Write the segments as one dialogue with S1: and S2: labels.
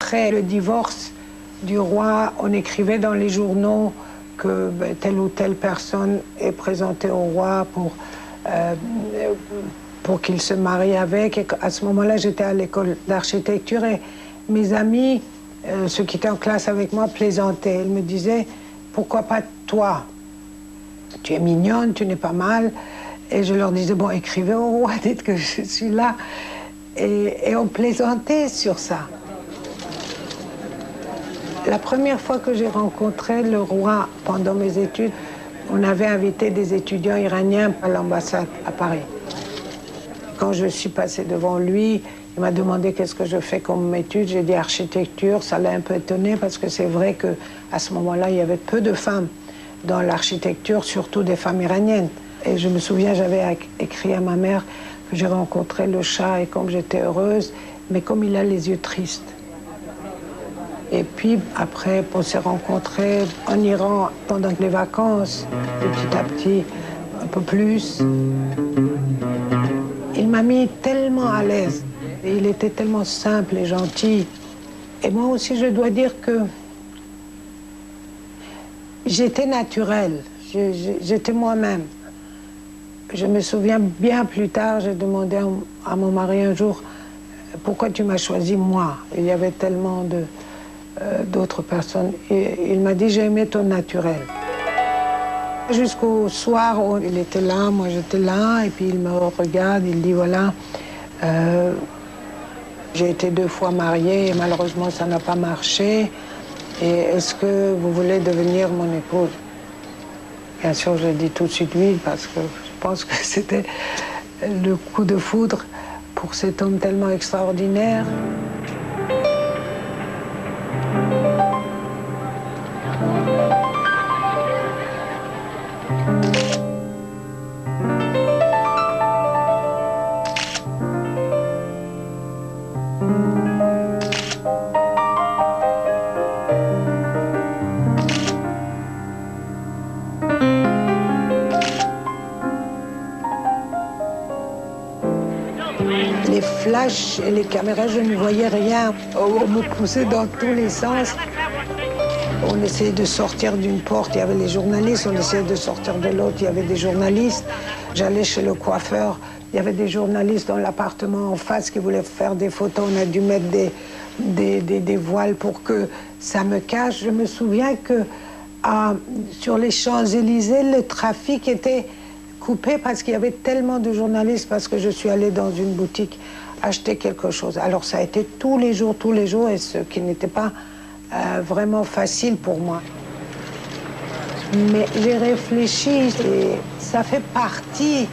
S1: après le divorce du roi, on écrivait dans les journaux que telle ou telle personne est présentée au roi pour qu'il se marie avec. Et à ce moment-là, j'étais à l'école d'architecture et mes amis, ceux qui étaient en classe avec moi, plaisantaient. Ils me disaient, pourquoi pas toi? Tu es mignonne, tu n'es pas mal. Et je leur disais, bon, écrivez au roi, dites que je suis là. Et on plaisantait sur ça. La première fois que j'ai rencontré le roi pendant mes études, on avait invité des étudiants iraniens à l'ambassade à Paris. Quand je suis passée devant lui, il m'a demandé qu'est-ce que je fais comme étude. J'ai dit architecture. Ça l'a un peu étonné parce que c'est vrai qu'à ce moment-là, il y avait peu de femmes dans l'architecture, surtout des femmes iraniennes. Et je me souviens, j'avais écrit à ma mère que j'ai rencontré le Shah et comme j'étais heureuse, mais comme il a les yeux tristes. Et puis après, on s'est rencontrés en Iran pendant les vacances, et petit à petit, un peu plus. Il m'a mis tellement à l'aise. Il était tellement simple et gentil. Et moi aussi, je dois dire que j'étais naturelle, j'étais moi-même. Je me souviens bien plus tard, j'ai demandé à mon mari un jour, pourquoi tu m'as choisi moi? Il y avait tellement d'autres personnes. Et il m'a dit, j'ai aimé ton naturel. Jusqu'au soir où il était là, moi j'étais là, et puis il me regarde, il dit, voilà, j'ai été 2 fois mariée et malheureusement ça n'a pas marché. Et est-ce que vous voulez devenir mon épouse? Bien sûr, j'ai dit tout de suite oui, parce que je pense que c'était le coup de foudre pour cet homme tellement extraordinaire. Les flashs et les caméras, je ne voyais rien. On me poussait dans tous les sens. On essayait de sortir d'une porte, il y avait les journalistes. On essayait de sortir de l'autre, il y avait des journalistes. J'allais chez le coiffeur, il y avait des journalistes dans l'appartement en face qui voulaient faire des photos. On a dû mettre des voiles pour que ça me cache. Je me souviens que sur les Champs-Élysées, le trafic était coupé parce qu'il y avait tellement de journalistes, parce que je suis allée dans une boutique acheter quelque chose. Alors ça a été tous les jours, et ce qui n'était pas vraiment facile pour moi. Mais j'ai réfléchi et ça fait partie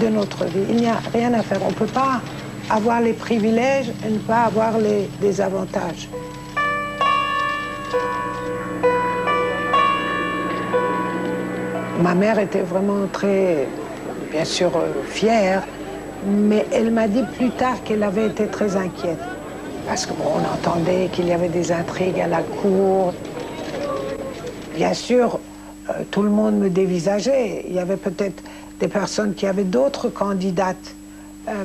S1: de notre vie. Il n'y a rien à faire. On ne peut pas avoir les privilèges et ne pas avoir les avantages. Ma mère était vraiment très, bien sûr, fière, mais elle m'a dit plus tard qu'elle avait été très inquiète. Parce qu'on entendait qu'il y avait des intrigues à la cour. Bien sûr, tout le monde me dévisageait. Il y avait peut-être des personnes qui avaient d'autres candidates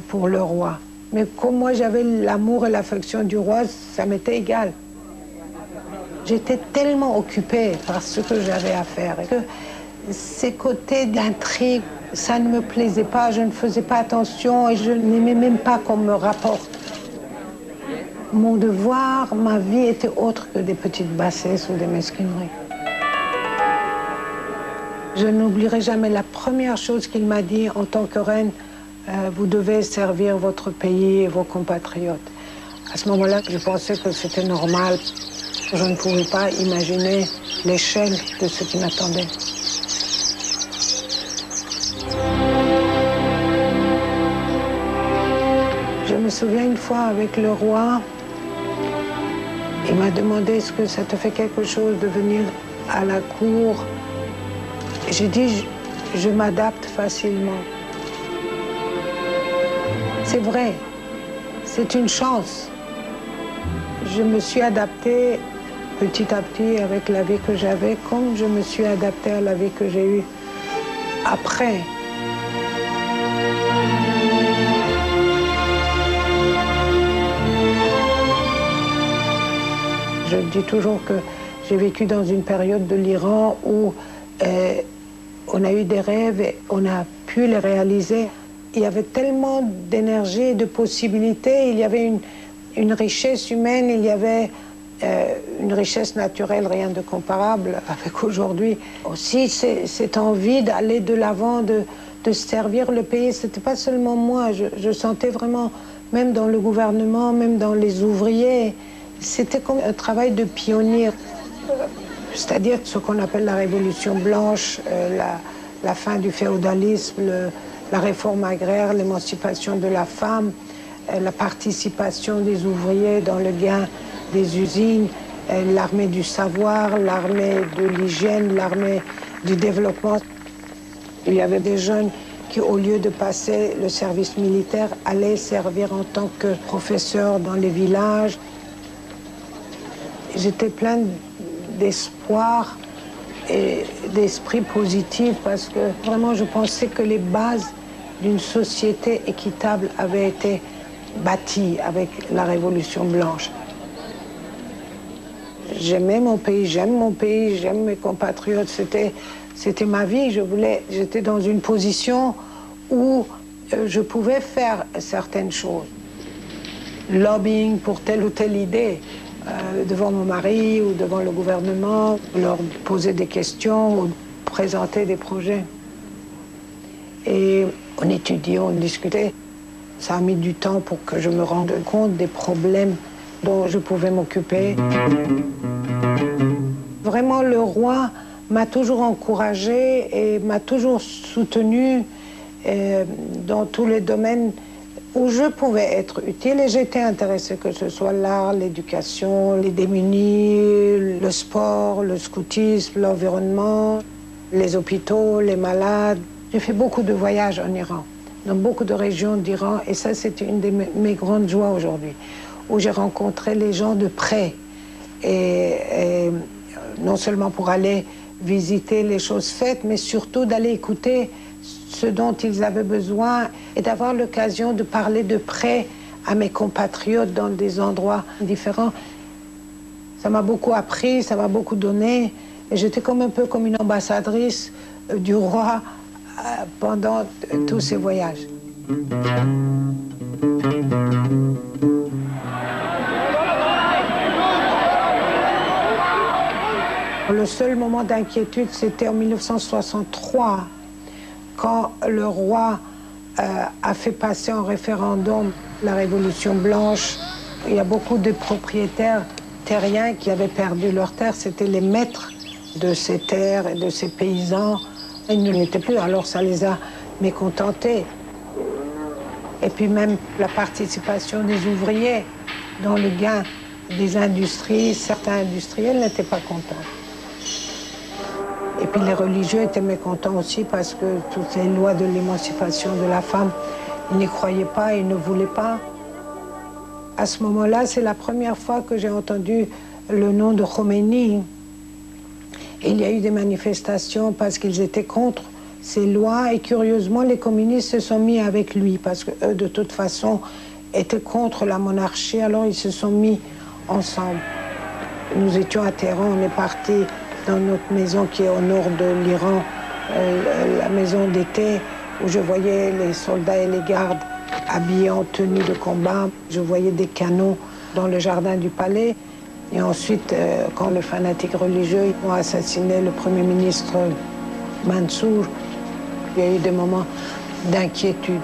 S1: pour le roi. Mais comme moi, j'avais l'amour et l'affection du roi, ça m'était égal. J'étais tellement occupée par ce que j'avais à faire. Et que ces côtés d'intrigue, ça ne me plaisait pas, je ne faisais pas attention et je n'aimais même pas qu'on me rapporte. Mon devoir, ma vie était autre que des petites bassesses ou des mesquineries. Je n'oublierai jamais la première chose qu'il m'a dit en tant que reine, vous devez servir votre pays et vos compatriotes. À ce moment-là, je pensais que c'était normal. Je ne pouvais pas imaginer l'échelle de ce qui m'attendait. Je me souviens une fois avec le roi, il m'a demandé est-ce que ça te fait quelque chose de venir à la cour. J'ai dit je m'adapte facilement. C'est vrai, c'est une chance. Je me suis adaptée petit à petit avec la vie que j'avais, comme je me suis adaptée à la vie que j'ai eue après. Je dis toujours que j'ai vécu dans une période de l'Iran où on a eu des rêves et on a pu les réaliser. Il y avait tellement d'énergie et de possibilités, il y avait une richesse humaine, il y avait une richesse naturelle, rien de comparable avec aujourd'hui. Aussi, cette envie d'aller de l'avant, de servir le pays, c'était pas seulement moi, je sentais vraiment, même dans le gouvernement, même dans les ouvriers, c'était comme un travail de pionnier. C'est-à-dire ce qu'on appelle la Révolution blanche, la fin du féodalisme, la réforme agraire, l'émancipation de la femme, la participation des ouvriers dans le gain des usines, l'armée du savoir, l'armée de l'hygiène, l'armée du développement. Il y avait des jeunes qui, au lieu de passer le service militaire, allaient servir en tant que professeurs dans les villages. J'étais pleine d'espoir et d'esprit positif parce que vraiment je pensais que les bases d'une société équitable avaient été bâties avec la Révolution blanche. J'aimais mon pays, j'aime mes compatriotes, c'était ma vie, j'étais dans une position où je pouvais faire certaines choses. Lobbying pour telle ou telle idée, devant mon mari ou devant le gouvernement, leur poser des questions ou présenter des projets. Et on étudiait, on discutait. Ça a mis du temps pour que je me rende compte des problèmes dont je pouvais m'occuper. Vraiment, le roi m'a toujours encouragée et m'a toujours soutenue dans tous les domaines où je pouvais être utile et j'étais intéressée, que ce soit l'art, l'éducation, les démunis, le sport, le scoutisme, l'environnement, les hôpitaux, les malades. J'ai fait beaucoup de voyages en Iran, dans beaucoup de régions d'Iran, et ça, c'est une de mes grandes joies aujourd'hui, où j'ai rencontré les gens de près, et non seulement pour aller visiter les choses faites, mais surtout d'aller écouter ce dont ils avaient besoin et d'avoir l'occasion de parler de près à mes compatriotes dans des endroits différents. Ça m'a beaucoup appris, ça m'a beaucoup donné, et j'étais un peu comme une ambassadrice du roi pendant tous ces voyages. Le seul moment d'inquiétude, c'était en 1963, quand le roi a fait passer en référendum la Révolution blanche. Il y a beaucoup de propriétaires terriens qui avaient perdu leurs terres. C'était les maîtres de ces terres et de ces paysans. Ils ne l'étaient plus, alors ça les a mécontentés. Et puis même la participation des ouvriers dans le gain des industries, certains industriels n'étaient pas contents. Et puis les religieux étaient mécontents aussi parce que toutes ces lois de l'émancipation de la femme, ils n'y croyaient pas, ils ne voulaient pas. À ce moment-là, c'est la première fois que j'ai entendu le nom de Khomeini. Et il y a eu des manifestations parce qu'ils étaient contre ces lois et curieusement, les communistes se sont mis avec lui parce qu'eux, de toute façon, étaient contre la monarchie, alors ils se sont mis ensemble. Nous étions à Téhéran, on est partis dans notre maison qui est au nord de l'Iran, la maison d'été, où je voyais les soldats et les gardes habillés en tenue de combat. Je voyais des canons dans le jardin du palais. Et ensuite, quand les fanatiques religieux ont assassiné le Premier ministre Mansour, il y a eu des moments d'inquiétude.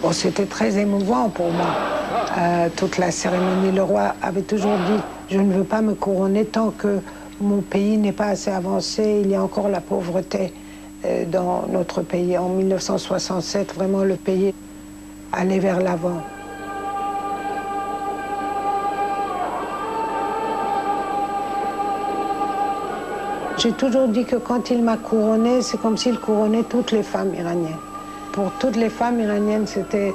S1: Bon, c'était très émouvant pour moi, toute la cérémonie. Le roi avait toujours dit « Je ne veux pas me couronner tant que mon pays n'est pas assez avancé, il y a encore la pauvreté dans notre pays. » En 1967, vraiment, le pays allait vers l'avant. J'ai toujours dit que quand il m'a couronnée, c'est comme s'il couronnait toutes les femmes iraniennes. pour toutes les femmes iraniennes, c'était